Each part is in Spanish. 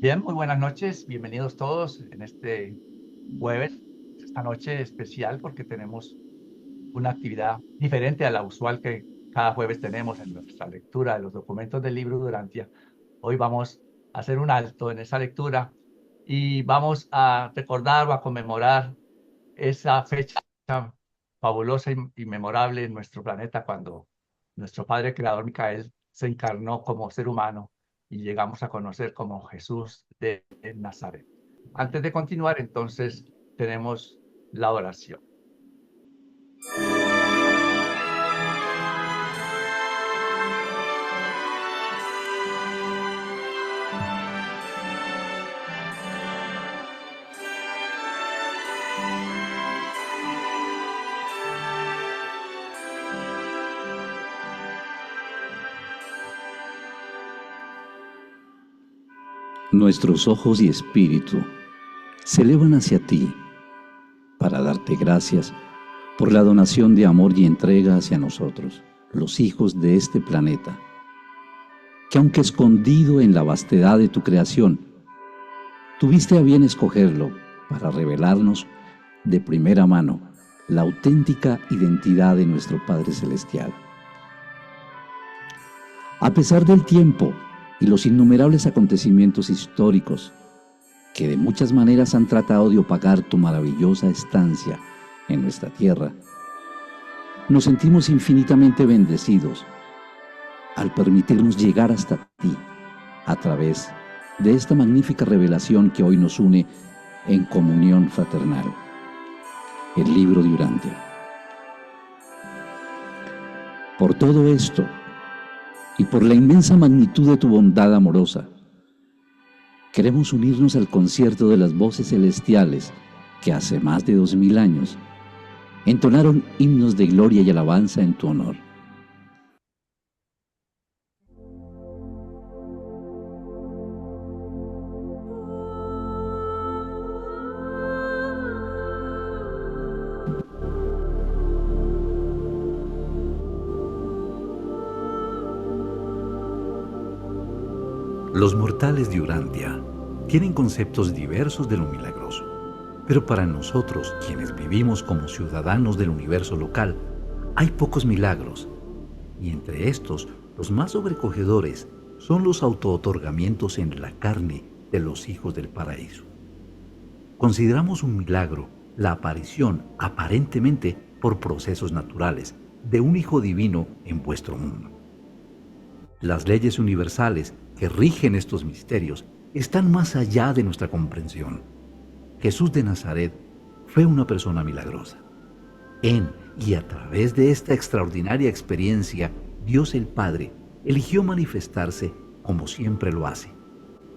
Bien, muy buenas noches, bienvenidos todos en este jueves, esta noche especial porque tenemos una actividad diferente a la usual que cada jueves tenemos en nuestra lectura de los documentos del libro Durantia. Hoy vamos a hacer un alto en esa lectura y vamos a recordar o a conmemorar esa fecha fabulosa y memorable en nuestro planeta cuando nuestro Padre Creador Micael se encarnó como ser humano y llegamos a conocer como Jesús de Nazaret. Antes de continuar, entonces, tenemos la oración. Nuestros ojos y espíritu se elevan hacia ti para darte gracias por la donación de amor y entrega hacia nosotros, los hijos de este planeta, que aunque escondido en la vastedad de tu creación, tuviste a bien escogerlo para revelarnos de primera mano la auténtica identidad de nuestro Padre Celestial. A pesar del tiempo y los innumerables acontecimientos históricos que de muchas maneras han tratado de opacar tu maravillosa estancia en nuestra tierra, nos sentimos infinitamente bendecidos al permitirnos llegar hasta ti a través de esta magnífica revelación que hoy nos une en comunión fraternal, el libro de Urantia. Por todo esto y por la inmensa magnitud de tu bondad amorosa, queremos unirnos al concierto de las voces celestiales que hace más de 2000 años entonaron himnos de gloria y alabanza en tu honor. Los mortales de Urantia tienen conceptos diversos de lo milagroso, pero para nosotros, quienes vivimos como ciudadanos del universo local, hay pocos milagros, y entre estos, los más sobrecogedores son los autootorgamientos en la carne de los hijos del paraíso. Consideramos un milagro la aparición, aparentemente por procesos naturales, de un Hijo Divino en vuestro mundo. Las leyes universales que rigen estos misterios están más allá de nuestra comprensión. Jesús de Nazaret fue una persona milagrosa. En y a través de esta extraordinaria experiencia, Dios el Padre eligió manifestarse como siempre lo hace,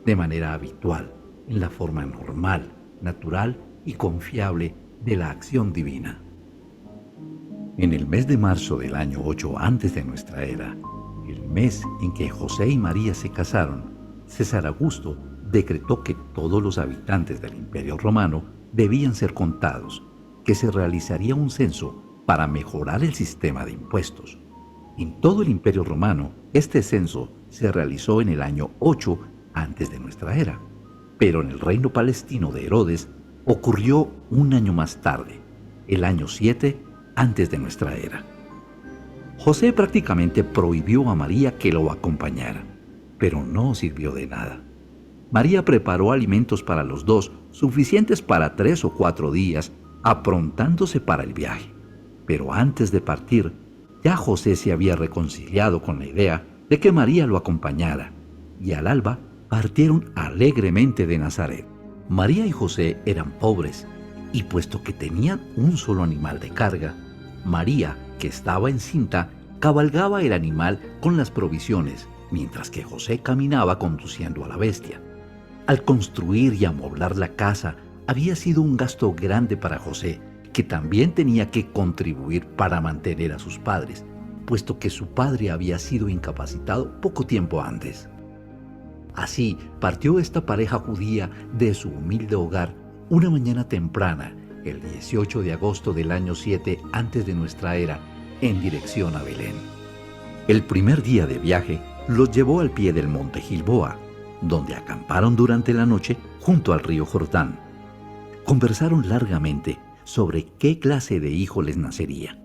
de manera habitual, en la forma normal, natural y confiable de la acción divina. En el mes de marzo del año 8 antes de nuestra era, el mes en que José y María se casaron, César Augusto decretó que todos los habitantes del Imperio Romano debían ser contados, que se realizaría un censo para mejorar el sistema de impuestos. En todo el Imperio Romano, este censo se realizó en el año 8 antes de nuestra era, pero en el reino palestino de Herodes ocurrió un año más tarde, el año 7 antes de nuestra era. José prácticamente prohibió a María que lo acompañara, pero no sirvió de nada. María preparó alimentos para los dos, suficientes para 3 o 4 días, aprontándose para el viaje. Pero antes de partir, ya José se había reconciliado con la idea de que María lo acompañara, y al alba partieron alegremente de Nazaret. María y José eran pobres, y puesto que tenían un solo animal de carga, María, que estaba encinta, cabalgaba el animal con las provisiones, mientras que José caminaba conduciendo a la bestia. Al construir y amoblar la casa, había sido un gasto grande para José, que también tenía que contribuir para mantener a sus padres, puesto que su padre había sido incapacitado poco tiempo antes. Así partió esta pareja judía de su humilde hogar una mañana temprana, el 18 de agosto del año 7 antes de nuestra era, en dirección a Belén. El primer día de viaje los llevó al pie del monte Gilboa, donde acamparon durante la noche junto al río Jordán. Conversaron largamente sobre qué clase de hijo les nacería.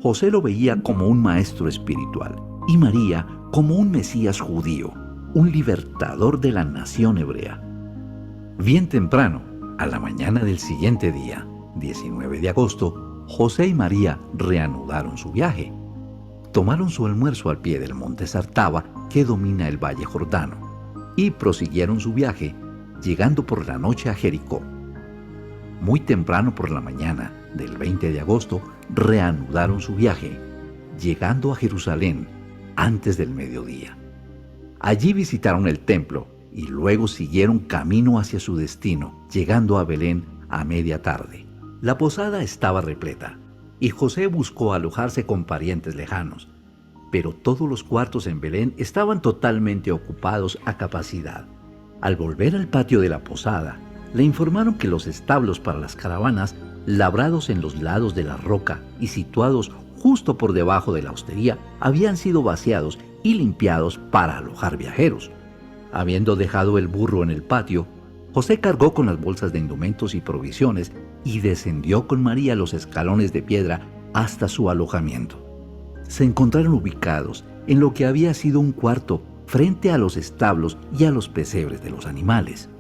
José lo veía como un maestro espiritual y María como un Mesías judío, un libertador de la nación hebrea. Bien temprano, a la mañana del siguiente día, 19 de agosto, José y María reanudaron su viaje. Tomaron su almuerzo al pie del monte Sartaba, que domina el valle Jordano, y prosiguieron su viaje, llegando por la noche a Jericó. Muy temprano por la mañana del 20 de agosto, reanudaron su viaje, llegando a Jerusalén antes del mediodía. Allí visitaron el templo y luego siguieron camino hacia su destino, llegando a Belén a media tarde. La posada estaba repleta y José buscó alojarse con parientes lejanos, pero todos los cuartos en Belén estaban totalmente ocupados a capacidad. Al volver al patio de la posada, le informaron que los establos para las caravanas, labrados en los lados de la roca y situados justo por debajo de la hostería, habían sido vaciados y limpiados para alojar viajeros. Habiendo dejado el burro en el patio, José cargó con las bolsas de indumentos y provisiones y descendió con María los escalones de piedra hasta su alojamiento. Se encontraron ubicados en lo que había sido un cuarto frente a los establos y a los pesebres de los animales.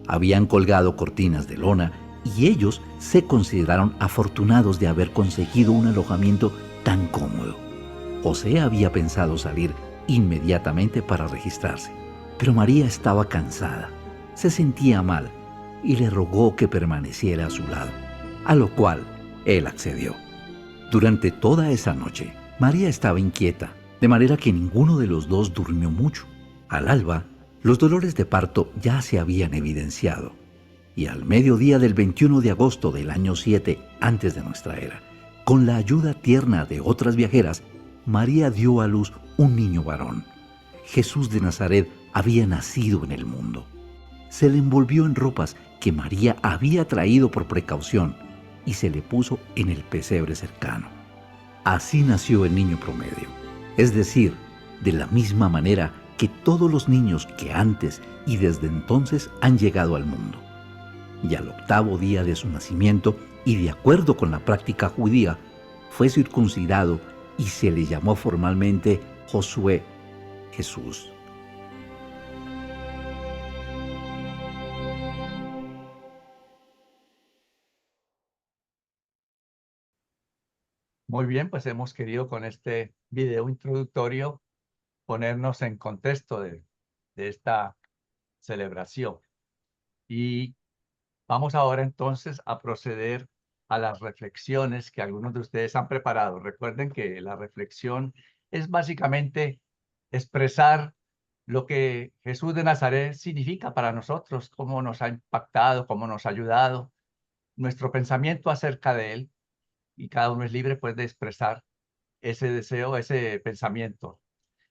Habían colgado cortinas de lona y ellos se consideraron afortunados de haber conseguido un alojamiento tan cómodo. José había pensado salir inmediatamente para registrarse, pero María estaba cansada, se sentía mal y le rogó que permaneciera a su lado, a lo cual él accedió. Durante toda esa noche, María estaba inquieta, de manera que ninguno de los dos durmió mucho. Al alba, los dolores de parto ya se habían evidenciado, y al mediodía del 21 de agosto del año 7 antes de nuestra era, con la ayuda tierna de otras viajeras, María dio a luz un niño varón. Jesús de Nazaret había nacido en el mundo. Se le envolvió en ropas que María había traído por precaución y se le puso en el pesebre cercano. Así nació el niño promedio, es decir, de la misma manera que todos los niños que antes y desde entonces han llegado al mundo. Y al octavo día de su nacimiento, y de acuerdo con la práctica judía, fue circuncidado y se le llamó formalmente Josué, Jesús. Muy bien, pues hemos querido con este video introductorio ponernos en contexto de esta celebración. Y vamos ahora entonces a proceder a las reflexiones que algunos de ustedes han preparado. Recuerden que la reflexión es básicamente expresar lo que Jesús de Nazaret significa para nosotros, cómo nos ha impactado, cómo nos ha ayudado, nuestro pensamiento acerca de él, y cada uno es libre pues de expresar ese deseo, ese pensamiento.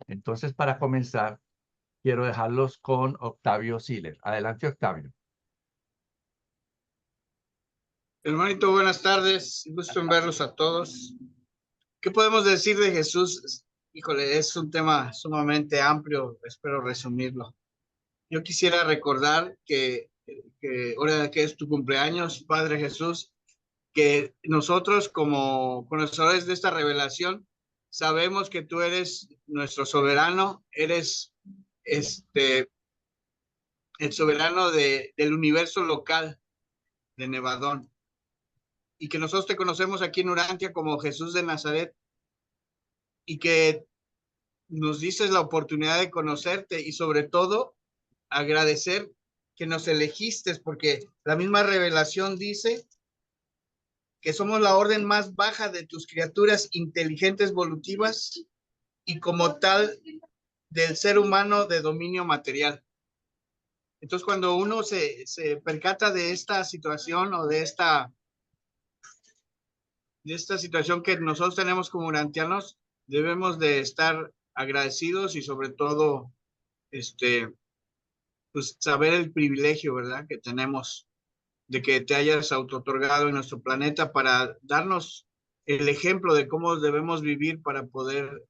Entonces, para comenzar, quiero dejarlos con Octavio Siller. Adelante, Octavio. Hermanito, buenas tardes. Gusto en verlos a todos. ¿Qué podemos decir de Jesús? Híjole, es un tema sumamente amplio. Espero resumirlo. Yo quisiera recordar que ahora que es tu cumpleaños, Padre Jesús, que nosotros como conocedores de esta revelación sabemos que tú eres nuestro soberano, eres el soberano del universo local de Nevadón, y que nosotros te conocemos aquí en Urantia como Jesús de Nazaret, y que nos dices la oportunidad de conocerte y sobre todo agradecer que nos elegiste, porque la misma revelación dice que somos la orden más baja de tus criaturas inteligentes evolutivas y como tal del ser humano de dominio material. Entonces, cuando uno se percata de esta situación o de esta situación que nosotros tenemos como urantianos, debemos de estar agradecidos y sobre todo, pues saber el privilegio, ¿verdad?, que tenemos de que te hayas autootorgado en nuestro planeta para darnos el ejemplo de cómo debemos vivir para poder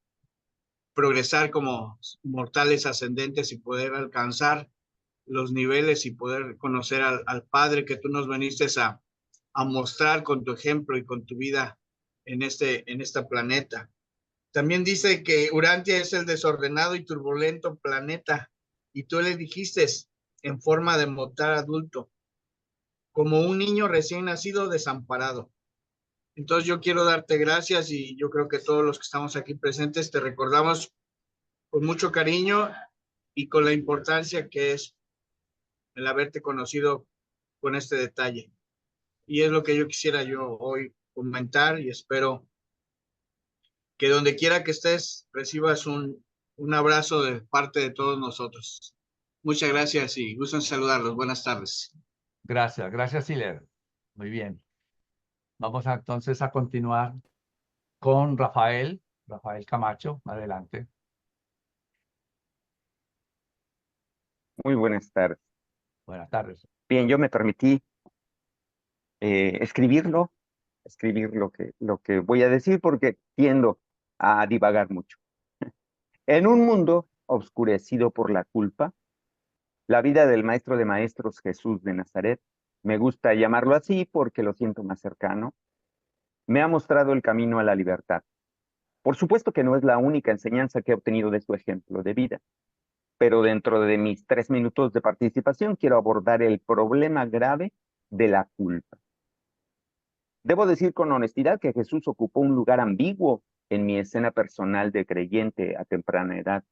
progresar como mortales ascendentes y poder alcanzar los niveles y poder conocer al Padre que tú nos viniste a mostrar con tu ejemplo y con tu vida en este planeta. También dice que Urantia es el desordenado y turbulento planeta, y tú le dijiste en forma de mortal adulto, como un niño recién nacido desamparado. Entonces yo quiero darte gracias y yo creo que todos los que estamos aquí presentes te recordamos con mucho cariño y con la importancia que es el haberte conocido con este detalle. Y es lo que yo quisiera yo hoy comentar y espero que donde quiera que estés recibas un abrazo de parte de todos nosotros. Muchas gracias y gusto en saludarlos. Buenas tardes. Gracias, gracias, Siler. Muy bien. Vamos entonces a continuar con Rafael Camacho. Adelante. Muy buenas tardes. Buenas tardes. Bien, yo me permití escribir lo que voy a decir porque tiendo a divagar mucho. En un mundo oscurecido por la culpa, la vida del maestro de maestros Jesús de Nazaret, me gusta llamarlo así porque lo siento más cercano, me ha mostrado el camino a la libertad. Por supuesto que no es la única enseñanza que he obtenido de su ejemplo de vida, pero dentro de mis 3 minutos de participación quiero abordar el problema grave de la culpa. Debo decir con honestidad que Jesús ocupó un lugar ambiguo en mi escena personal de creyente a temprana edad.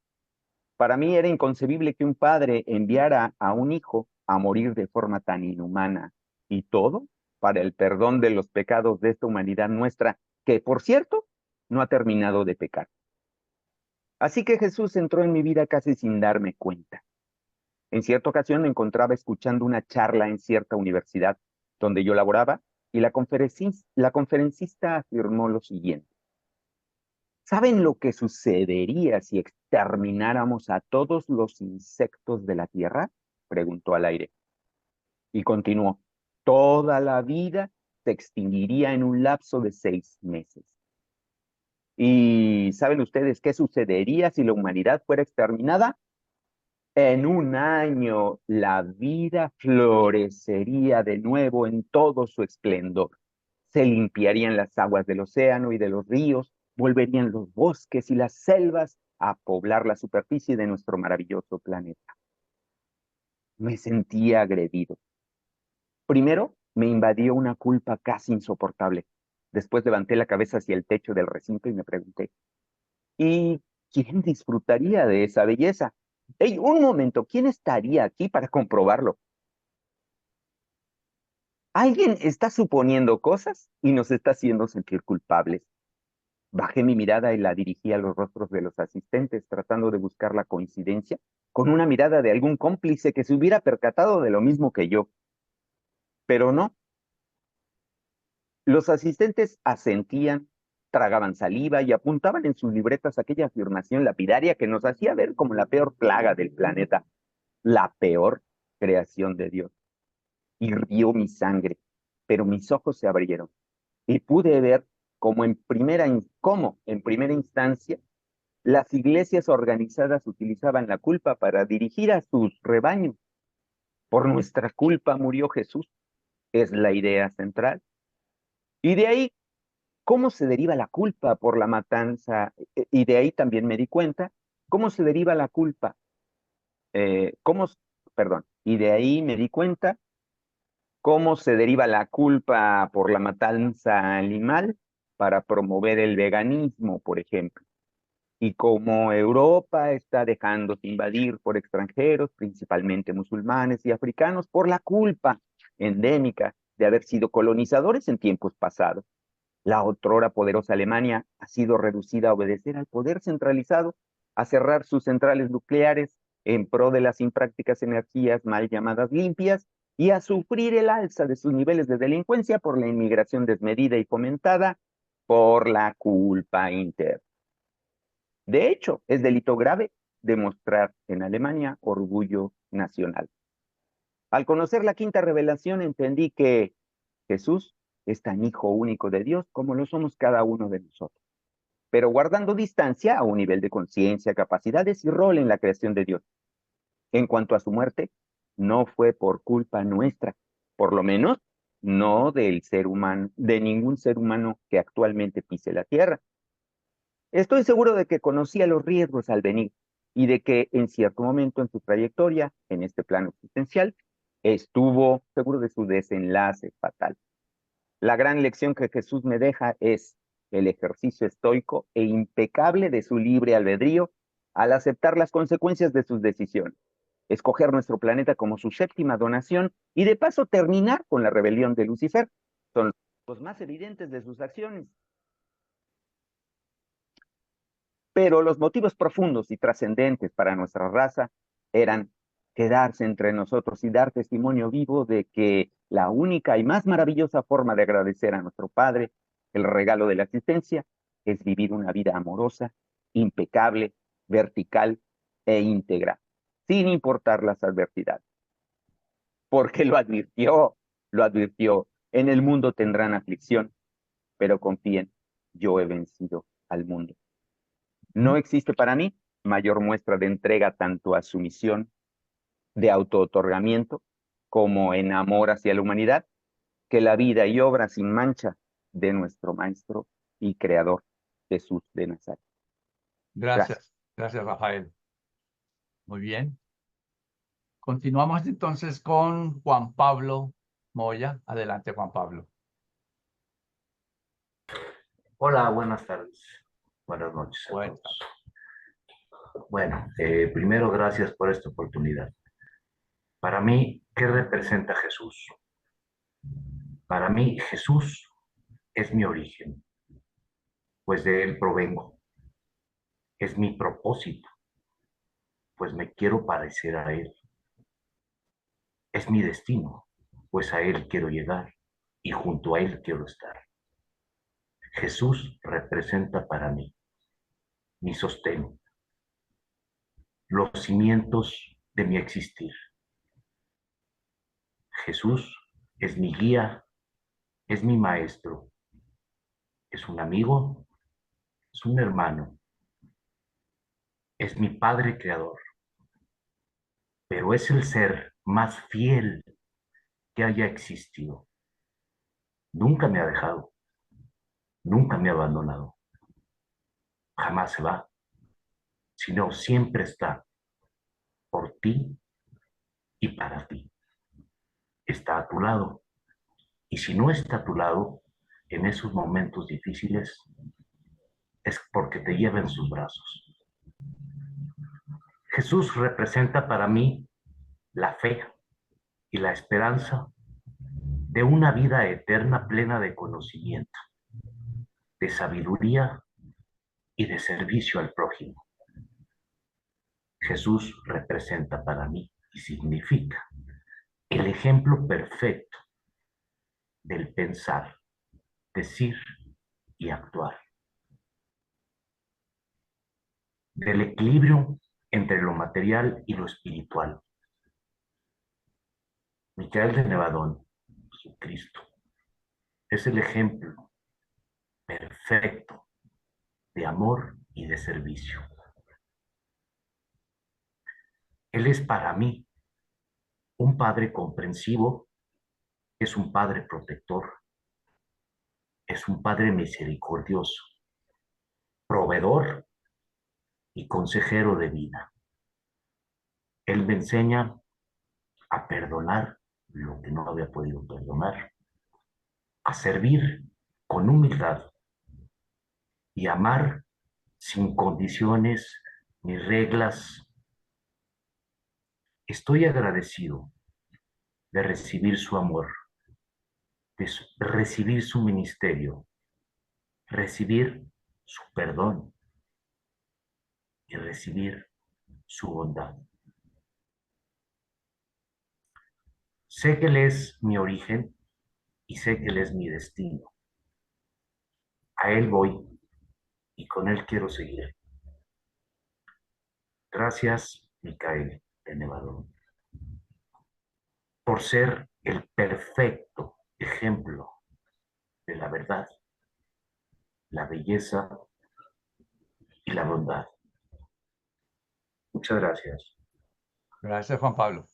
Para mí era inconcebible que un padre enviara a un hijo a morir de forma tan inhumana, y todo para el perdón de los pecados de esta humanidad nuestra, que por cierto no ha terminado de pecar. Así que Jesús entró en mi vida casi sin darme cuenta. En cierta ocasión me encontraba escuchando una charla en cierta universidad donde yo laboraba y la conferencista afirmó lo siguiente. ¿Saben lo que sucedería si extermináramos a todos los insectos de la Tierra? Preguntó al aire. Y continuó, toda la vida se extinguiría en un lapso de 6 meses. ¿Y saben ustedes qué sucedería si la humanidad fuera exterminada? En un año la vida florecería de nuevo en todo su esplendor. Se limpiarían las aguas del océano y de los ríos, volverían los bosques y las selvas a poblar la superficie de nuestro maravilloso planeta. Me sentía agredido. Primero me invadió una culpa casi insoportable. Después levanté la cabeza hacia el techo del recinto y me pregunté, ¿y quién disfrutaría de esa belleza? ¡Ey, un momento! ¿Quién estaría aquí para comprobarlo? Alguien está suponiendo cosas y nos está haciendo sentir culpables. Bajé mi mirada y la dirigí a los rostros de los asistentes, tratando de buscar la coincidencia con una mirada de algún cómplice que se hubiera percatado de lo mismo que yo. Pero no. Los asistentes asentían, tragaban saliva y apuntaban en sus libretas aquella afirmación lapidaria que nos hacía ver como la peor plaga del planeta, la peor creación de Dios. Hirvió mi sangre, pero mis ojos se abrieron y pude ver cómo en primera instancia las iglesias organizadas utilizaban la culpa para dirigir a sus rebaños. Por nuestra culpa murió Jesús, es la idea central. Y de ahí, ¿cómo se deriva la culpa por la matanza? Y de ahí también me di cuenta, ¿cómo se deriva la culpa? Y de ahí me di cuenta cómo se deriva la culpa por la matanza animal para promover el veganismo, por ejemplo. Y cómo Europa está dejándose invadir por extranjeros, principalmente musulmanes y africanos, por la culpa endémica de haber sido colonizadores en tiempos pasados. La otrora poderosa Alemania ha sido reducida a obedecer al poder centralizado, a cerrar sus centrales nucleares en pro de las imprácticas energías mal llamadas limpias y a sufrir el alza de sus niveles de delincuencia por la inmigración desmedida y fomentada por la culpa interna. De hecho, es delito grave demostrar en Alemania orgullo nacional. Al conocer la quinta revelación, entendí que Jesús es tan hijo único de Dios como lo somos cada uno de nosotros. pero guardando distancia a un nivel de conciencia, capacidades y rol en la creación de Dios. En cuanto a su muerte, no fue por culpa nuestra, por lo menos no del ser humano, de ningún ser humano que actualmente pise la tierra. Estoy seguro de que conocía los riesgos al venir y de que en cierto momento en su trayectoria, en este plano existencial, estuvo seguro de su desenlace fatal. La gran lección que Jesús me deja es el ejercicio estoico e impecable de su libre albedrío al aceptar las consecuencias de sus decisiones, escoger nuestro planeta como su séptima donación y de paso terminar con la rebelión de Lucifer. Son los más evidentes de sus acciones. Pero los motivos profundos y trascendentes para nuestra raza eran quedarse entre nosotros y dar testimonio vivo de que la única y más maravillosa forma de agradecer a nuestro Padre el regalo de la existencia es vivir una vida amorosa, impecable, vertical e íntegra, sin importar las adversidades. Porque lo advirtió, en el mundo tendrán aflicción, pero confíen, yo he vencido al mundo. No existe para mí mayor muestra de entrega tanto a su misión de autootorgamiento como en amor hacia la humanidad que la vida y obra sin mancha de nuestro Maestro y Creador Jesús de Nazaret. Gracias, gracias Rafael. Muy bien. Continuamos entonces con Juan Pablo Moya. Adelante, Juan Pablo. Hola, buenas tardes. Buenas noches a Bueno, todos. Bueno, primero gracias por esta oportunidad. Para mí, ¿qué representa Jesús? Para mí, Jesús es mi origen, pues de él provengo. Es mi propósito, pues me quiero parecer a él. Es mi destino, pues a él quiero llegar y junto a él quiero estar. Jesús representa para mí mi sostén, los cimientos de mi existir. Jesús es mi guía, es mi maestro, es un amigo, es un hermano, es mi Padre Creador, pero es el ser más fiel que haya existido. Nunca me ha dejado, nunca me ha abandonado, jamás se va, sino siempre está por ti y para ti. Está a tu lado, y si no está a tu lado en esos momentos difíciles, es porque te lleva en sus brazos. Jesús representa para mí la fe y la esperanza de una vida eterna plena de conocimiento, de sabiduría y de servicio al prójimo. Jesús representa para mí y significa el ejemplo perfecto del pensar, decir y actuar, del equilibrio entre lo material y lo espiritual. Micael de Nevadón, Jesucristo, es el ejemplo perfecto de amor y de servicio. Él es para mí un padre comprensivo, es un padre protector, es un padre misericordioso, proveedor y consejero de vida. Él me enseña a perdonar lo que no había podido perdonar, a servir con humildad y amar sin condiciones ni reglas. Estoy agradecido de recibir su amor, de recibir su ministerio, recibir su perdón y recibir su bondad. Sé que Él es mi origen y sé que Él es mi destino. A Él voy y con Él quiero seguir. Gracias, Micael de Nevadón, por ser el perfecto ejemplo de la verdad, la belleza y la bondad. Muchas gracias. Gracias, Juan Pablo.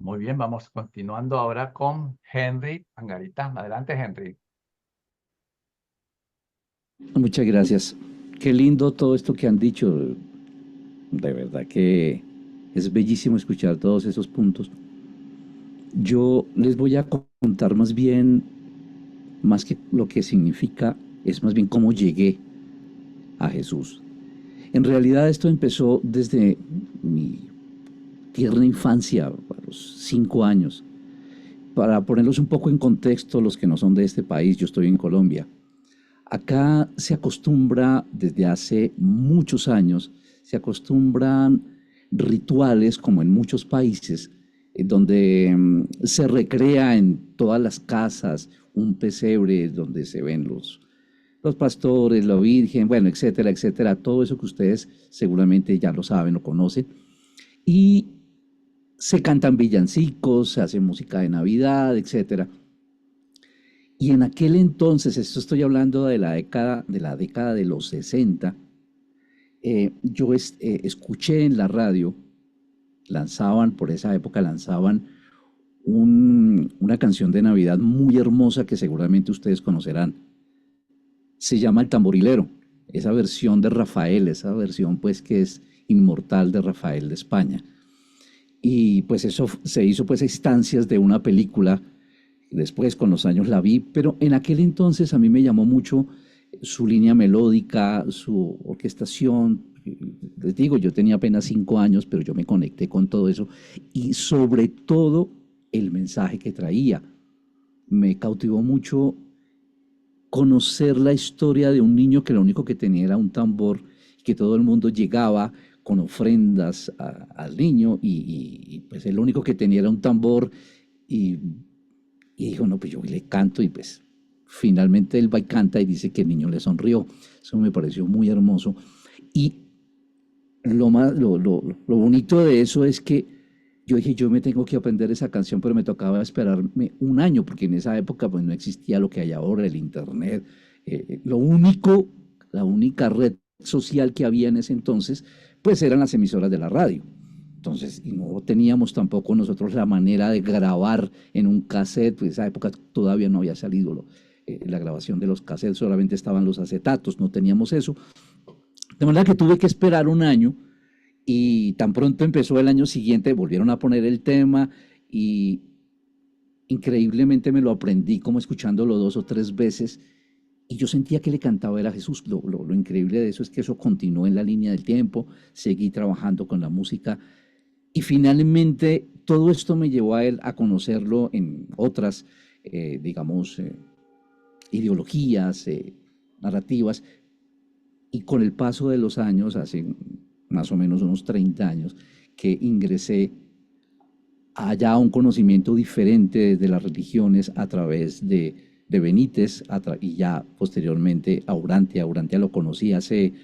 Muy bien, vamos continuando ahora con Henry Angarita. Adelante, Henry. Muchas gracias. Qué lindo todo esto que han dicho. De verdad que es bellísimo escuchar todos esos puntos. Yo les voy a contar más bien, más que lo que significa, es más bien cómo llegué a Jesús. En realidad esto empezó desde mi tierna infancia, a los 5 años. Para ponerlos un poco en contexto, los que no son de este país, yo estoy en Colombia. Acá se acostumbra, desde hace muchos años, se acostumbran rituales, como en muchos países, donde se recrea en todas las casas un pesebre donde se ven los pastores, la Virgen, bueno, etcétera, etcétera, todo eso que ustedes seguramente ya lo saben o conocen. Y se cantan villancicos, se hace música de Navidad, etcétera. Y en aquel entonces, esto estoy hablando de la década de los 60, yo escuché en la radio, por esa época lanzaban una canción de Navidad muy hermosa que seguramente ustedes conocerán. Se llama El Tamborilero, esa versión de Rafael, esa versión pues que es inmortal de Rafael de España. Y pues eso se hizo pues a instancias de una película. Después con los años la vi, pero en aquel entonces a mí me llamó mucho su línea melódica, su orquestación. Les digo, yo tenía apenas 5 años, pero yo me conecté con todo eso y sobre todo el mensaje que traía. Me cautivó mucho conocer la historia de un niño que lo único que tenía era un tambor, que todo el mundo llegaba con ofrendas al niño y pues el único que tenía era un tambor y dijo, no, pues yo le canto y pues finalmente él va y canta y dice que el niño le sonrió. Eso me pareció muy hermoso. Y lo bonito de eso es que yo dije, yo me tengo que aprender esa canción, pero me tocaba esperarme un año, porque en esa época pues no existía lo que hay ahora, el internet. La única red social que había en ese entonces, pues eran las emisoras de la radio. Entonces, y no teníamos tampoco nosotros la manera de grabar en un cassette, pues esa época todavía no había salido la grabación de los cassettes, solamente estaban los acetatos, no teníamos eso. De manera que tuve que esperar un año y tan pronto empezó el año siguiente, volvieron a poner el tema y increíblemente me lo aprendí como escuchándolo 2 o 3 veces y yo sentía que le cantaba era a Jesús. Lo increíble de eso es que eso continuó en la línea del tiempo, seguí trabajando con la música y finalmente todo esto me llevó a él a conocerlo en otras, digamos, ideologías, narrativas, y con el paso de los años, hace más o menos unos 30 años, que ingresé allá a un conocimiento diferente de las religiones a través de Benítez y ya posteriormente a Urantia. Urantia lo conocí hace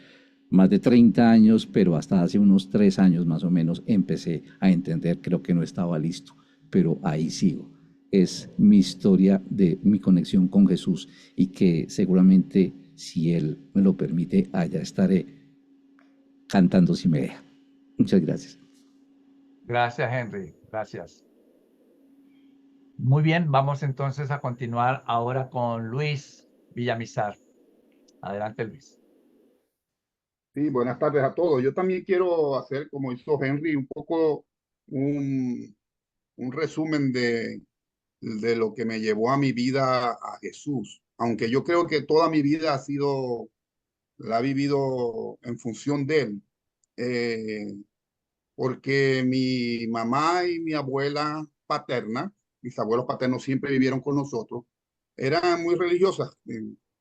más de 30 años, pero hasta hace unos 3 años más o menos empecé a entender, creo que no estaba listo, pero ahí sigo. Es mi historia de mi conexión con Jesús y que seguramente, si Él me lo permite, allá estaré cantando si me deja. Muchas gracias. Gracias, Henry. Gracias. Muy bien, vamos entonces a continuar ahora con Luis Villamizar. Adelante, Luis. Sí, buenas tardes a todos. Yo también quiero hacer, como hizo Henry, un poco un, un resumen de lo que me llevó a mi vida a Jesús. Aunque yo creo que toda mi vida la he vivido en función de él. Eh, Porque mi mamá y mi abuela paterna, mis abuelos paternos siempre vivieron con nosotros, eran muy religiosas.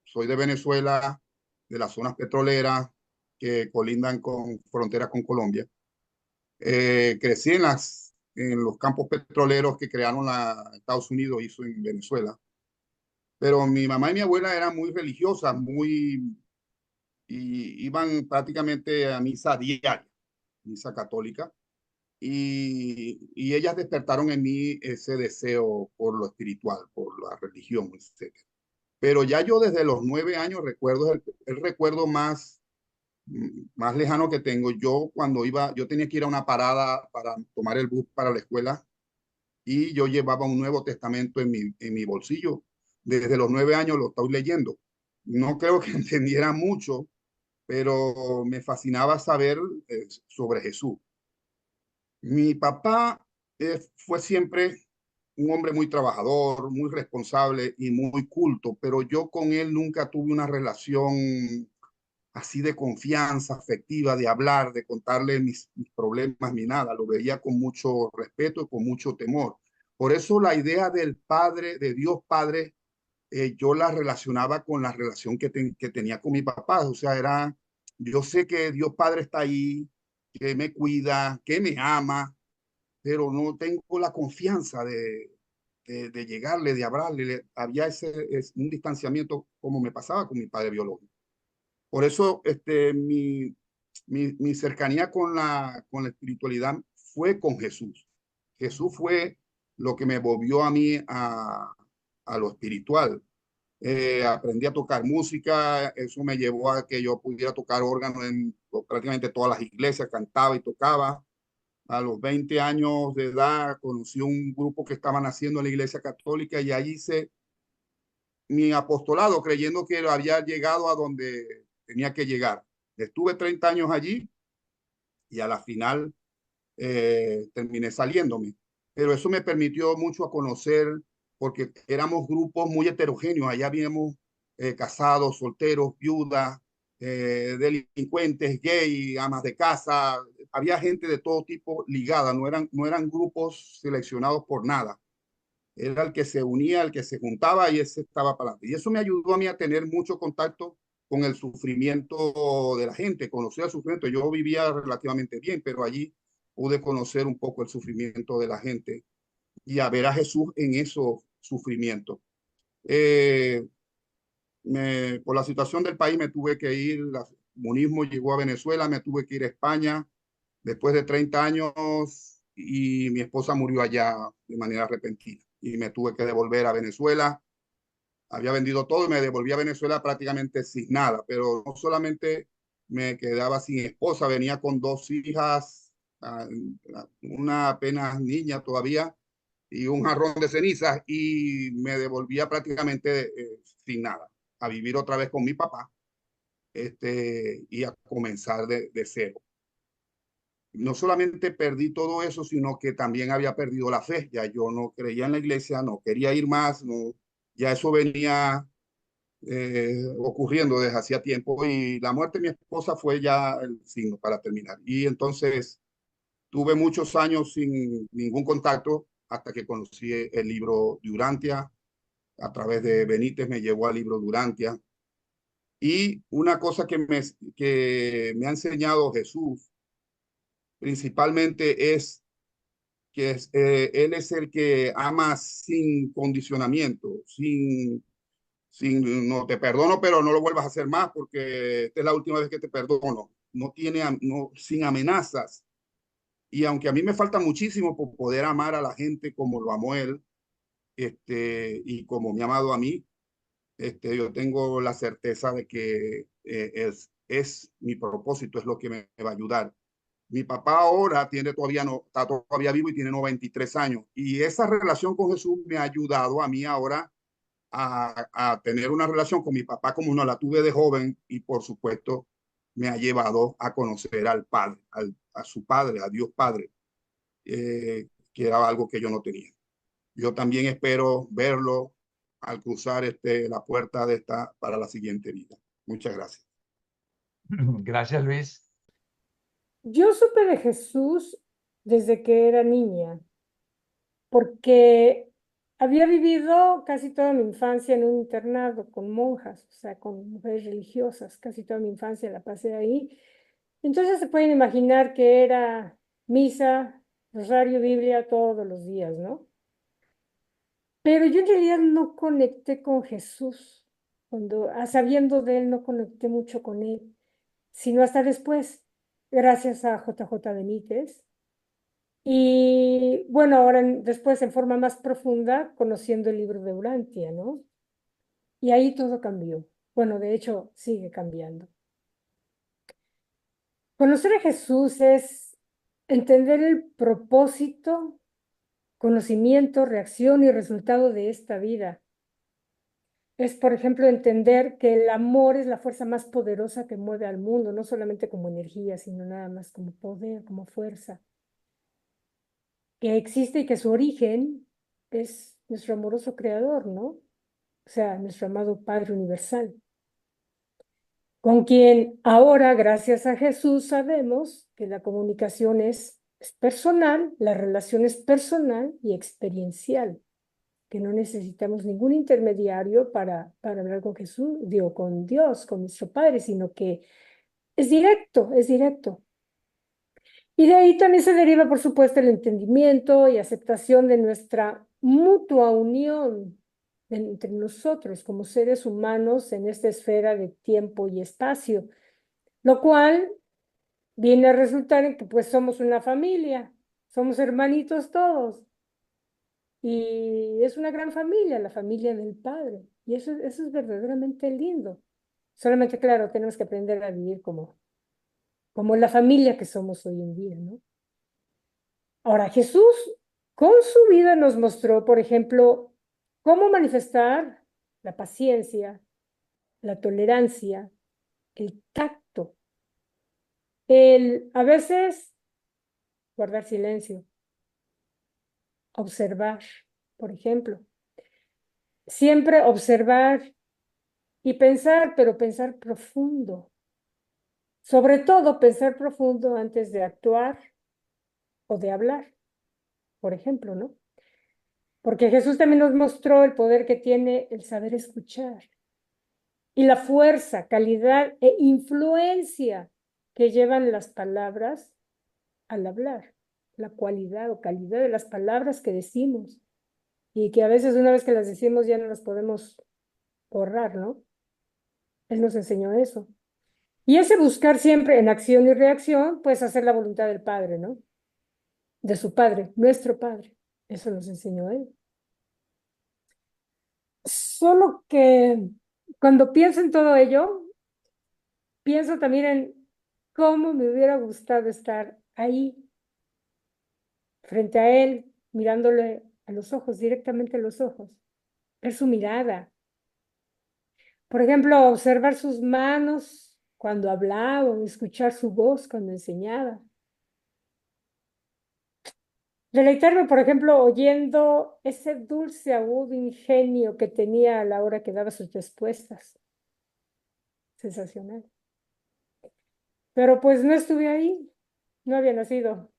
Soy de Venezuela, de las zonas petroleras que colindan con fronteras con Colombia. Crecí en los campos petroleros que crearon Estados Unidos, hizo en Venezuela. Pero mi mamá y mi abuela eran muy religiosas, y iban prácticamente a misa diaria, misa católica. Y ellas despertaron en mí ese deseo por lo espiritual, por la religión, etc. Pero ya yo desde los 9 años recuerdo el recuerdo más más lejano que tengo, yo cuando iba, yo tenía que ir a una parada para tomar el bus para la escuela y yo llevaba un Nuevo Testamento en mi bolsillo. Desde los 9 años lo estoy leyendo. No creo que entendiera mucho, pero me fascinaba saber sobre Jesús. Mi papá fue siempre un hombre muy trabajador, muy responsable y muy culto, pero yo con él nunca tuve una relación así de confianza afectiva, de hablar, de contarle mis problemas ni nada. Lo veía con mucho respeto y con mucho temor. Por eso la idea del Padre, de Dios Padre, yo la relacionaba con la relación que tenía con mi papá. O sea, yo sé que Dios Padre está ahí, que me cuida, que me ama, pero no tengo la confianza de llegarle, de hablarle. Había un distanciamiento como me pasaba con mi padre biológico. Por eso mi cercanía con la espiritualidad fue con Jesús. Jesús fue lo que me volvió a mí a lo espiritual. Aprendí a tocar música, eso me llevó a que yo pudiera tocar órgano en prácticamente todas las iglesias, cantaba y tocaba. A los 20 años de edad conocí un grupo que estaban haciendo en la iglesia católica y allí hice mi apostolado creyendo que había llegado a donde tenía que llegar. Estuve 30 años allí y a la final terminé saliéndome. Pero eso me permitió mucho a conocer, porque éramos grupos muy heterogéneos. Allá habíamos casados, solteros, viudas, delincuentes, gay, amas de casa. Había gente de todo tipo ligada, no eran grupos seleccionados por nada. Era el que se unía, el que se juntaba y ese estaba para adelante. Y eso me ayudó a mí a tener mucho contacto con el sufrimiento de la gente, conocer el sufrimiento. Yo vivía relativamente bien, pero allí pude conocer un poco el sufrimiento de la gente y a ver a Jesús en esos sufrimientos. Eh, por la situación del país me tuve que ir, el comunismo llegó a Venezuela, me tuve que ir a España después de 30 años y mi esposa murió allá de manera repentina y me tuve que devolver a Venezuela. Había vendido todo y me devolví a Venezuela prácticamente sin nada, pero no solamente me quedaba sin esposa, venía con 2 hijas, una apenas niña todavía y un jarrón de cenizas y me devolvía prácticamente sin nada, a vivir otra vez con mi papá y a comenzar de cero. No solamente perdí todo eso, sino que también había perdido la fe. Ya yo no creía en la iglesia, no quería ir más, no, ya eso venía ocurriendo desde hacía tiempo y la muerte de mi esposa fue ya el signo para terminar. Y entonces tuve muchos años sin ningún contacto hasta que conocí el libro de Urantia. A través de Benítez me llevó al libro de Urantia. Y una cosa que me ha enseñado Jesús principalmente es que Él es el que ama sin condicionamiento, no te perdono, pero no lo vuelvas a hacer más porque esta es la última vez que te perdono. Sin amenazas. Y aunque a mí me falta muchísimo por poder amar a la gente como lo amó Él, y como me ha amado a mí, yo tengo la certeza de que es mi propósito, es lo que me va a ayudar. Mi papá ahora está todavía vivo y tiene 93 años. Y esa relación con Jesús me ha ayudado a mí ahora a tener una relación con mi papá como no la tuve de joven y por supuesto me ha llevado a conocer al Padre, a su Padre, a Dios Padre, que era algo que yo no tenía. Yo también espero verlo al cruzar la puerta para la siguiente vida. Muchas gracias. Gracias, Luis. Yo supe de Jesús desde que era niña, porque había vivido casi toda mi infancia en un internado con monjas, o sea, con mujeres religiosas, casi toda mi infancia la pasé ahí. Entonces se pueden imaginar que era misa, rosario, Biblia todos los días, ¿no? Pero yo en realidad no conecté con Jesús. Sabiendo de él, no conecté mucho con él, sino hasta después, gracias a JJ Benítez. Y bueno, ahora después en forma más profunda, conociendo el libro de Urantia, ¿no? Y ahí todo cambió. Bueno, de hecho, sigue cambiando. Conocer a Jesús es entender el propósito, conocimiento, reacción y resultado de esta vida. Es, por ejemplo, entender que el amor es la fuerza más poderosa que mueve al mundo, no solamente como energía, sino nada más como poder, como fuerza, que existe y que su origen es nuestro amoroso creador, ¿no? O sea, nuestro amado Padre Universal, con quien ahora, gracias a Jesús, sabemos que la comunicación es personal, la relación es personal y experiencial, que no necesitamos ningún intermediario para hablar con Jesús, digo, con Dios, con nuestro Padre, sino que es directo, es directo. Y de ahí también se deriva, por supuesto, el entendimiento y aceptación de nuestra mutua unión entre nosotros como seres humanos en esta esfera de tiempo y espacio, lo cual viene a resultar en que pues somos una familia, somos hermanitos todos. Y es una gran familia, la familia del Padre. Y eso es verdaderamente lindo. Solamente, claro, tenemos que aprender a vivir como la familia que somos hoy en día, ¿no? Ahora, Jesús con su vida nos mostró, por ejemplo, cómo manifestar la paciencia, la tolerancia, el tacto, el a veces guardar silencio, observar, por ejemplo. Siempre observar y pensar, pero pensar profundo. Sobre todo pensar profundo antes de actuar o de hablar, por ejemplo, ¿no? Porque Jesús también nos mostró el poder que tiene el saber escuchar y la fuerza, calidad e influencia que llevan las palabras al hablar, la cualidad o calidad de las palabras que decimos y que a veces una vez que las decimos ya no las podemos borrar, ¿no? Él nos enseñó eso. Y ese buscar siempre en acción y reacción, pues hacer la voluntad del Padre, ¿no? De su Padre, nuestro Padre. Eso nos enseñó Él. Solo que cuando pienso en todo ello, pienso también en cómo me hubiera gustado estar ahí, frente a Él, mirándole a los ojos, directamente a los ojos, ver su mirada. Por ejemplo, observar sus manos cuando hablaba, o escuchar su voz cuando enseñaba. Deleitarme, por ejemplo, oyendo ese dulce, agudo ingenio que tenía a la hora que daba sus respuestas. Sensacional. Pero pues no estuve ahí, no había nacido.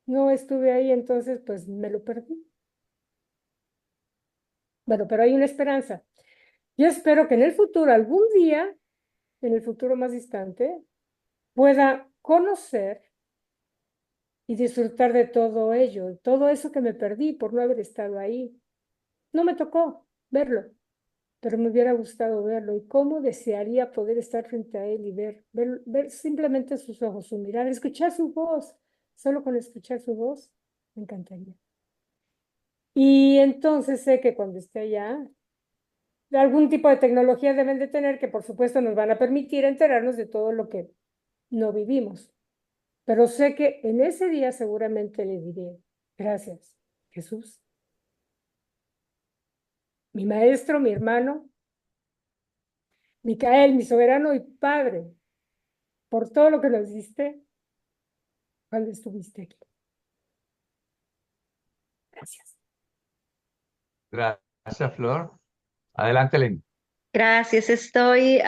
No estuve ahí, entonces pues me lo perdí. Bueno, pero hay una esperanza. Yo espero que en el futuro, algún día, en el futuro más distante, pueda conocer y disfrutar de todo ello, todo eso que me perdí por no haber estado ahí. No me tocó verlo, pero me hubiera gustado verlo y cómo desearía poder estar frente a él y ver simplemente sus ojos, su mirada, escuchar su voz. Solo con escuchar su voz me encantaría. Y entonces sé que cuando esté allá, algún tipo de tecnología deben de tener que por supuesto nos van a permitir enterarnos de todo lo que no vivimos. Pero sé que en ese día seguramente le diré, gracias, Jesús, mi maestro, mi hermano, Micael, mi soberano y Padre, por todo lo que nos diste cuando estuviste aquí. Gracias. Gracias, Flor. Adelante, Len. Gracias, estoy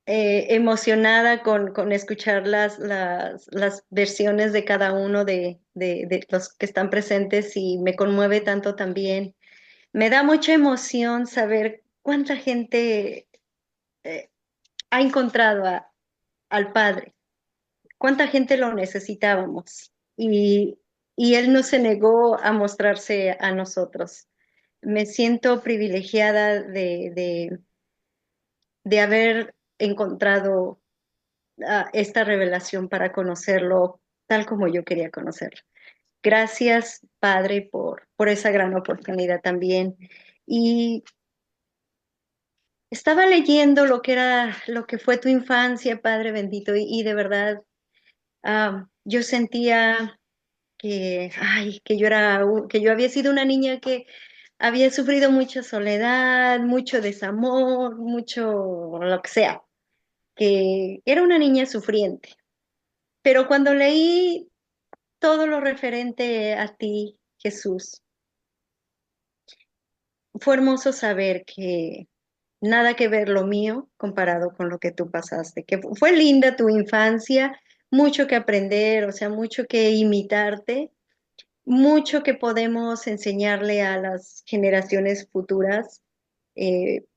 emocionada con escuchar las versiones de cada uno de los que están presentes y me conmueve tanto también. Me da mucha emoción saber cuánta gente ha encontrado al Padre, cuánta gente lo necesitábamos y Él no se negó a mostrarse a nosotros. Me siento privilegiada de haber encontrado esta revelación para conocerlo tal como yo quería conocerlo. Gracias, Padre, por esa gran oportunidad también. Y estaba leyendo lo que fue tu infancia, Padre bendito, y de verdad Yo sentía que yo había sido una niña que había sufrido mucha soledad, mucho desamor, mucho lo que sea, que era una niña sufriente. Pero cuando leí todo lo referente a ti, Jesús, fue hermoso saber que nada que ver lo mío comparado con lo que tú pasaste, que fue linda tu infancia, mucho que aprender, o sea, mucho que imitarte, mucho que podemos enseñarle a las generaciones futuras.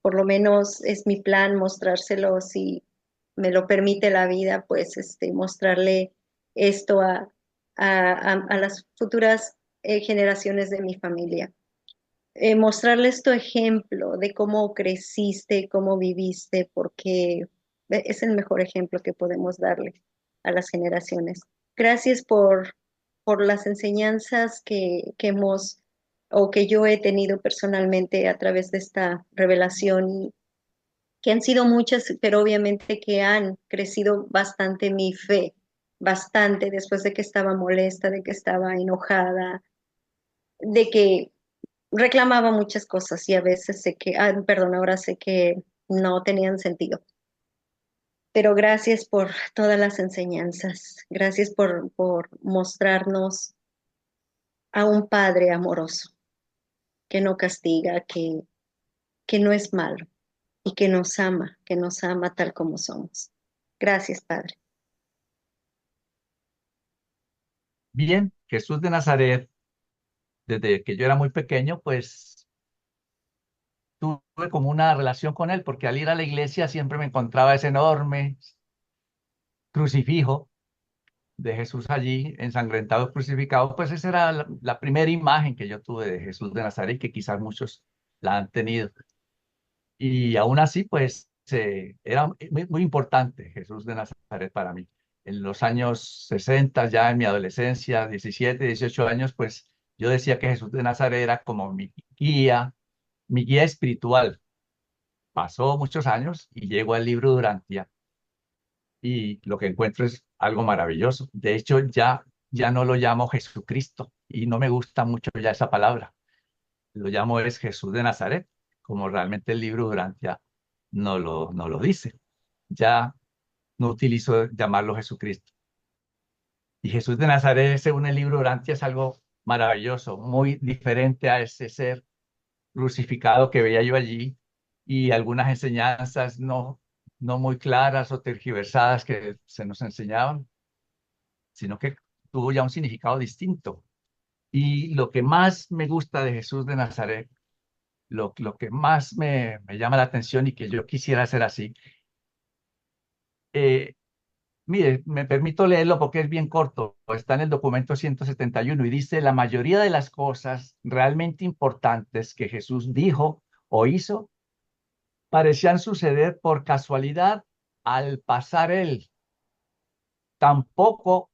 Por lo menos es mi plan mostrárselo, si me lo permite la vida, pues mostrarle esto a las futuras generaciones de mi familia. Mostrarles tu ejemplo de cómo creciste, cómo viviste, porque es el mejor ejemplo que podemos darle a las generaciones. Gracias por las enseñanzas que hemos o que yo he tenido personalmente a través de esta revelación, y que han sido muchas, pero obviamente que han crecido bastante mi fe, bastante después de que estaba molesta, de que estaba enojada, de que reclamaba muchas cosas y a veces sé que, perdón, ahora sé que no tenían sentido. Pero gracias por todas las enseñanzas, gracias por mostrarnos a un Padre amoroso, que no castiga, que no es malo y que nos ama tal como somos. Gracias, Padre. Bien, Jesús de Nazaret, desde que yo era muy pequeño, pues tuve como una relación con él, porque al ir a la iglesia siempre me encontraba ese enorme crucifijo de Jesús allí, ensangrentado, crucificado. Pues esa era la primera imagen que yo tuve de Jesús de Nazaret, que quizás muchos la han tenido. Y aún así, pues era muy importante Jesús de Nazaret para mí. En los años 60, ya en mi adolescencia, 17, 18 años, pues yo decía que Jesús de Nazaret era como mi guía espiritual. Pasó muchos años y llego al libro Durantia y lo que encuentro es algo maravilloso. De hecho, ya no lo llamo Jesucristo y no me gusta mucho ya esa palabra. Lo llamo es Jesús de Nazaret, como realmente el libro Durantia no lo dice. Ya no utilizo llamarlo Jesucristo. Y Jesús de Nazaret, según el libro Durantia, es algo maravilloso, muy diferente a ese ser crucificado que veía yo allí, y algunas enseñanzas no muy claras o tergiversadas que se nos enseñaban, sino que tuvo ya un significado distinto. Y lo que más me gusta de Jesús de Nazaret, lo que más me llama la atención y que yo quisiera hacer así, eh, mire, me permito leerlo porque es bien corto, está en el documento 171 y dice: la mayoría de las cosas realmente importantes que Jesús dijo o hizo parecían suceder por casualidad al pasar él. Tampoco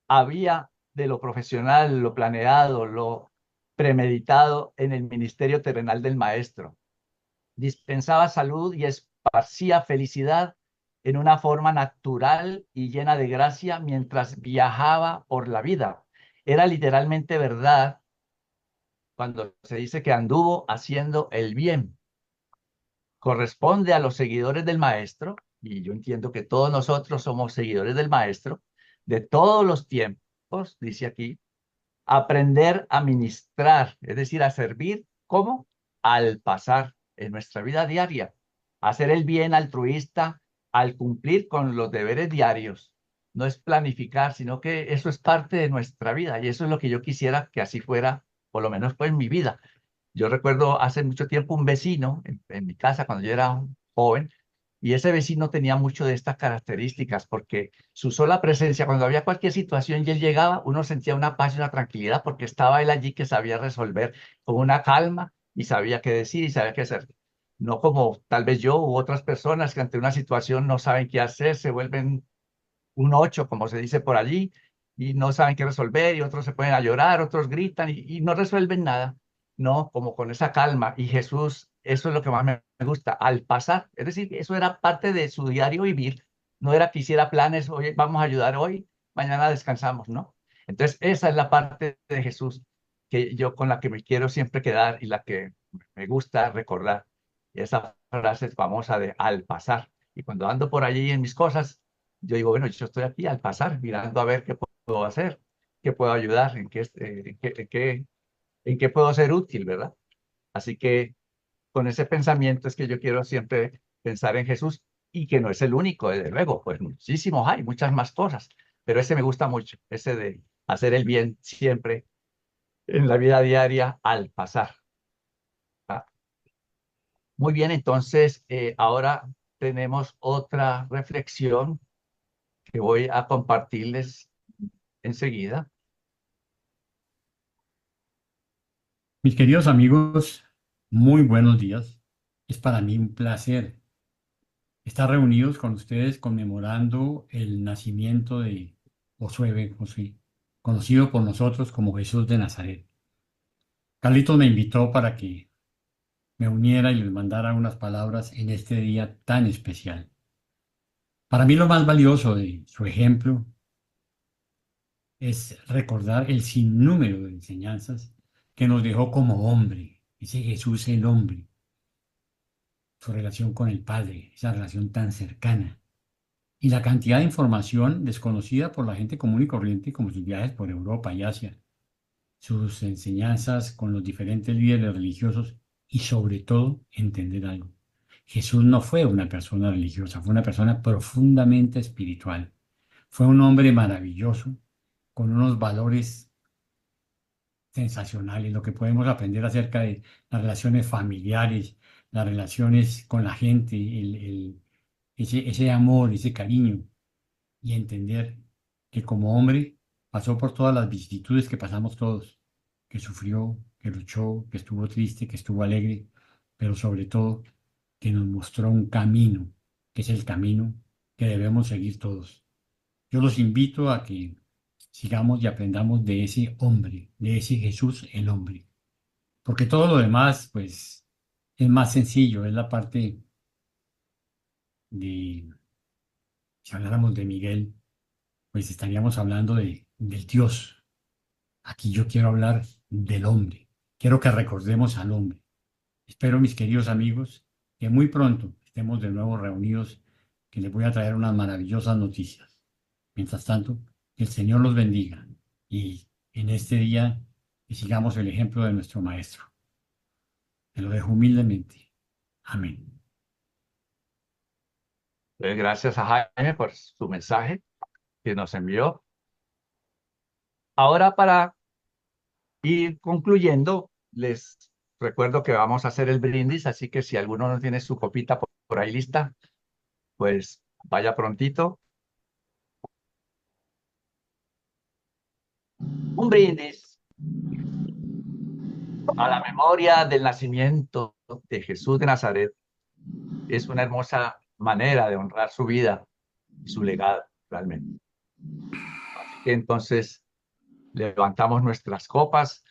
había de lo profesional, lo planeado, lo premeditado en el ministerio terrenal del Maestro. Dispensaba salud y esparcía felicidad en una forma natural y llena de gracia mientras viajaba por la vida. Era literalmente verdad cuando se dice que anduvo haciendo el bien. Corresponde a los seguidores del Maestro, y yo entiendo que todos nosotros somos seguidores del Maestro, de todos los tiempos, dice aquí, aprender a ministrar, es decir, a servir como al pasar en nuestra vida diaria, hacer el bien altruista al cumplir con los deberes diarios. No es planificar, sino que eso es parte de nuestra vida, y eso es lo que yo quisiera que así fuera, por lo menos pues en mi vida. Yo recuerdo hace mucho tiempo un vecino en mi casa cuando yo era un joven, y ese vecino tenía mucho de estas características, porque su sola presencia, cuando había cualquier situación y él llegaba, uno sentía una paz y una tranquilidad, porque estaba él allí que sabía resolver con una calma y sabía qué decir y sabía qué hacer. No como tal vez yo u otras personas que ante una situación no saben qué hacer, se vuelven un ocho, como se dice por allí, y no saben qué resolver, y otros se ponen a llorar, otros gritan y no resuelven nada, no, como con esa calma. Y Jesús, eso es lo que más me gusta, al pasar, es decir, eso era parte de su diario vivir, no era que hiciera planes, oye, vamos a ayudar hoy, mañana descansamos, ¿no? Entonces, esa es la parte de Jesús que yo con la que me quiero siempre quedar y la que me gusta recordar. Esa frase famosa de al pasar. Y cuando ando por allí en mis cosas, yo digo, bueno, yo estoy aquí al pasar, mirando a ver qué puedo hacer, qué puedo ayudar, en qué puedo ser útil, ¿verdad? Así que con ese pensamiento es que yo quiero siempre pensar en Jesús y que no es el único, desde luego, pues muchísimos hay, muchas más cosas, pero ese me gusta mucho, ese de hacer el bien siempre en la vida diaria al pasar. ¿Ah? Muy bien, entonces ahora tenemos otra reflexión que voy a compartirles enseguida. Mis queridos amigos, muy buenos días. Es para mí un placer estar reunidos con ustedes conmemorando el nacimiento de Josué Ben Josué, conocido por nosotros como Jesús de Nazaret. Carlitos me invitó para que me uniera y les mandara unas palabras en este día tan especial. Para mí lo más valioso de su ejemplo es recordar el sinnúmero de enseñanzas que nos dejó como hombre, ese Jesús el hombre, su relación con el Padre, esa relación tan cercana, y la cantidad de información desconocida por la gente común y corriente, como sus viajes por Europa y Asia, sus enseñanzas con los diferentes líderes religiosos y sobre todo entender algo. Jesús no fue una persona religiosa, fue una persona profundamente espiritual. Fue un hombre maravilloso, con unos valores sensacionales, lo que podemos aprender acerca de las relaciones familiares, las relaciones con la gente, ese amor, ese cariño, y entender que como hombre pasó por todas las vicisitudes que pasamos todos, que sufrió, que luchó, que estuvo triste, que estuvo alegre, pero sobre todo que nos mostró un camino, que es el camino que debemos seguir todos. Yo los invito a que sigamos y aprendamos de ese hombre, de ese Jesús el hombre. Porque todo lo demás, pues, es más sencillo, es la parte de, si habláramos de Miguel, pues estaríamos hablando del Dios. Aquí yo quiero hablar del hombre. Quiero que recordemos al hombre. Espero, mis queridos amigos, que muy pronto estemos de nuevo reunidos, que les voy a traer unas maravillosas noticias. Mientras tanto, que el Señor los bendiga y en este día que sigamos el ejemplo de nuestro Maestro. Te lo dejo humildemente. Amén. Gracias a Jaime por su mensaje que nos envió. Ahora para ir concluyendo, les recuerdo que vamos a hacer el brindis, así que si alguno no tiene su copita por ahí lista, pues vaya prontito. Un brindis a la memoria del nacimiento de Jesús de Nazaret. Es una hermosa manera de honrar su vida y su legado, realmente. Así que entonces levantamos nuestras copas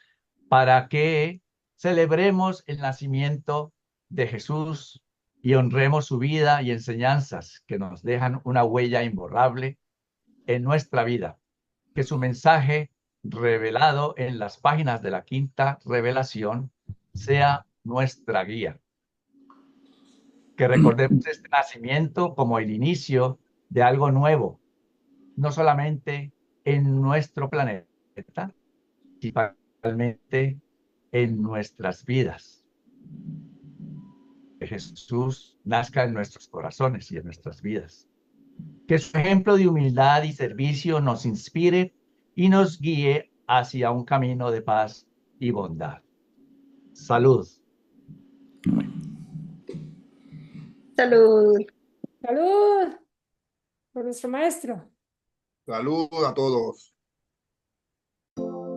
para que celebremos el nacimiento de Jesús y honremos su vida y enseñanzas que nos dejan una huella imborrable en nuestra vida. Que su mensaje revelado en las páginas de la quinta revelación sea nuestra guía. Que recordemos este nacimiento como el inicio de algo nuevo, no solamente en nuestro planeta, principalmente en nuestras vidas. Que Jesús nazca en nuestros corazones y en nuestras vidas. Que su ejemplo de humildad y servicio nos inspire y nos guíe hacia un camino de paz y bondad. Salud. Salud. Salud por nuestro Maestro. Salud a todos.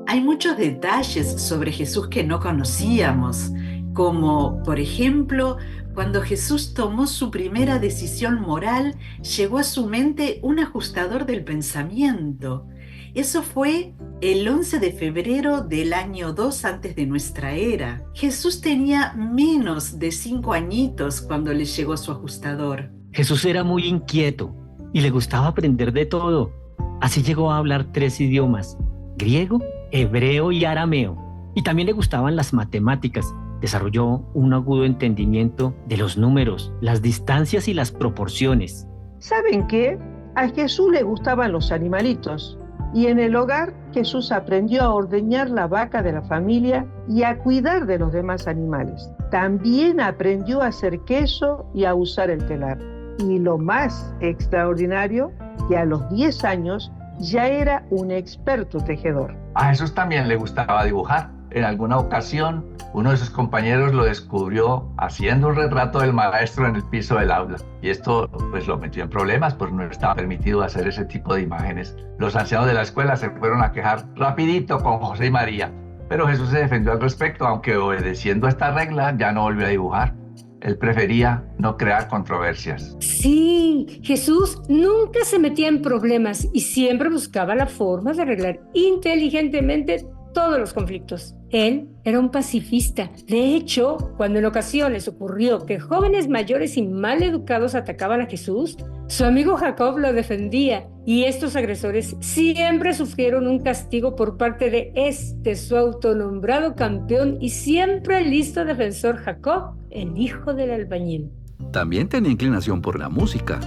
Hay muchos detalles sobre Jesús que no conocíamos, como, por ejemplo, cuando Jesús tomó su primera decisión moral, llegó a su mente un ajustador del pensamiento. Eso fue el 11 de febrero del año 2 antes de nuestra era. Jesús tenía menos de 5 añitos cuando le llegó su ajustador. Jesús era muy inquieto y le gustaba aprender de todo. Así llegó a hablar 3 idiomas: griego, hebreo y arameo. Y también le gustaban las matemáticas. Desarrolló un agudo entendimiento de los números, las distancias y las proporciones. ¿Saben qué? A Jesús le gustaban los animalitos. Y en el hogar Jesús aprendió a ordeñar la vaca de la familia y a cuidar de los demás animales. También aprendió a hacer queso y a usar el telar. Y lo más extraordinario, que a los 10 años ya era un experto tejedor. A Jesús también le gustaba dibujar. En alguna ocasión, uno de sus compañeros lo descubrió haciendo un retrato del maestro en el piso del aula. Y esto pues lo metió en problemas, pues no estaba permitido hacer ese tipo de imágenes. Los ancianos de la escuela se fueron a quejar rapidito con José y María. Pero Jesús se defendió al respecto, aunque obedeciendo a esta regla ya no volvió a dibujar. Él prefería no crear controversias. Sí, Jesús nunca se metía en problemas y siempre buscaba la forma de arreglar inteligentemente todos los conflictos. Él era un pacifista. De hecho, cuando en ocasiones ocurrió que jóvenes mayores y mal educados atacaban a Jesús, su amigo Jacob lo defendía y estos agresores siempre sufrieron un castigo por parte de su autonombrado campeón y siempre listo defensor Jacob, el hijo del albañil. También tenía inclinación por la música.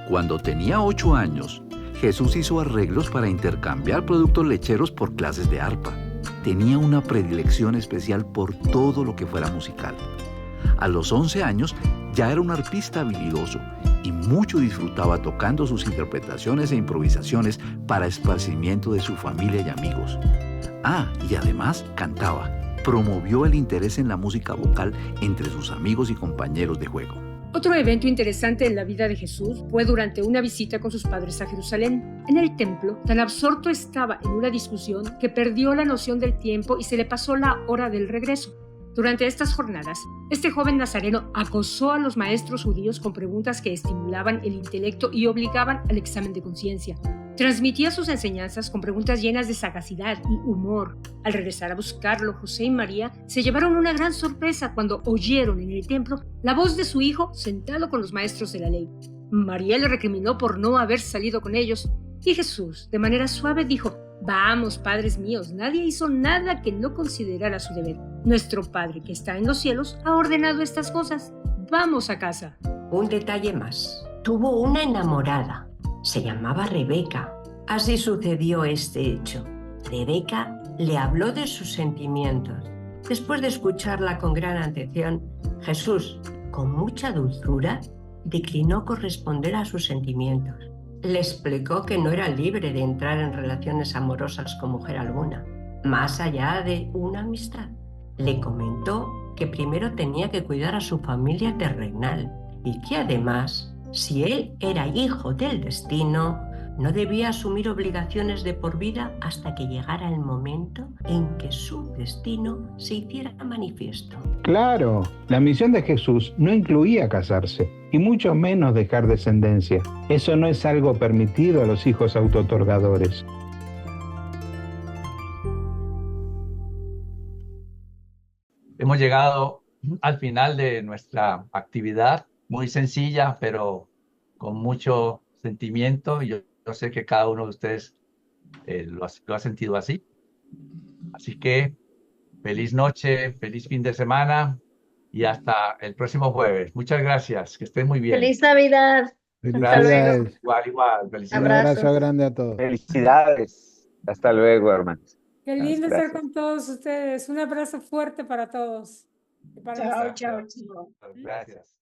Cuando tenía 8 años, Jesús hizo arreglos para intercambiar productos lecheros por clases de arpa. Tenía una predilección especial por todo lo que fuera musical. A los 11 años ya era un arpista habilidoso y mucho disfrutaba tocando sus interpretaciones e improvisaciones para esparcimiento de su familia y amigos. Y además cantaba. Promovió el interés en la música vocal entre sus amigos y compañeros de juego. Otro evento interesante en la vida de Jesús fue durante una visita con sus padres a Jerusalén. En el templo, tan absorto estaba en una discusión que perdió la noción del tiempo y se le pasó la hora del regreso. Durante estas jornadas, este joven nazareno acosó a los maestros judíos con preguntas que estimulaban el intelecto y obligaban al examen de conciencia. Transmitía sus enseñanzas con preguntas llenas de sagacidad y humor. Al regresar a buscarlo, José y María se llevaron una gran sorpresa cuando oyeron en el templo la voz de su hijo sentado con los maestros de la ley. María le recriminó por no haber salido con ellos y Jesús, de manera suave, dijo: «Vamos, padres míos, nadie hizo nada que no considerara su deber. Nuestro Padre que está en los cielos ha ordenado estas cosas. Vamos a casa». Un detalle más. Tuvo una enamorada. Se llamaba Rebeca. Así sucedió este hecho. Rebeca le habló de sus sentimientos. Después de escucharla con gran atención, Jesús, con mucha dulzura, declinó corresponder a sus sentimientos. Le explicó que no era libre de entrar en relaciones amorosas con mujer alguna, más allá de una amistad. Le comentó que primero tenía que cuidar a su familia terrenal y que además, si él era hijo del destino, no debía asumir obligaciones de por vida hasta que llegara el momento en que su destino se hiciera manifiesto. Claro, la misión de Jesús no incluía casarse, y mucho menos dejar descendencia. Eso no es algo permitido a los hijos autootorgadores. Hemos llegado al final de nuestra actividad, muy sencilla, pero con mucho sentimiento. Yo sé que cada uno de ustedes lo ha sentido así. Así que feliz noche, feliz fin de semana y hasta el próximo jueves. Muchas gracias, que estén muy bien. ¡Feliz Navidad! Felicidades. Igual. Felicidades. Un abrazo grande a todos. Felicidades. Hasta luego, hermanos. Qué lindo estar Gracias. con todos ustedes. Un abrazo fuerte para todos. Y para Chao, nosotros. chao. Gracias.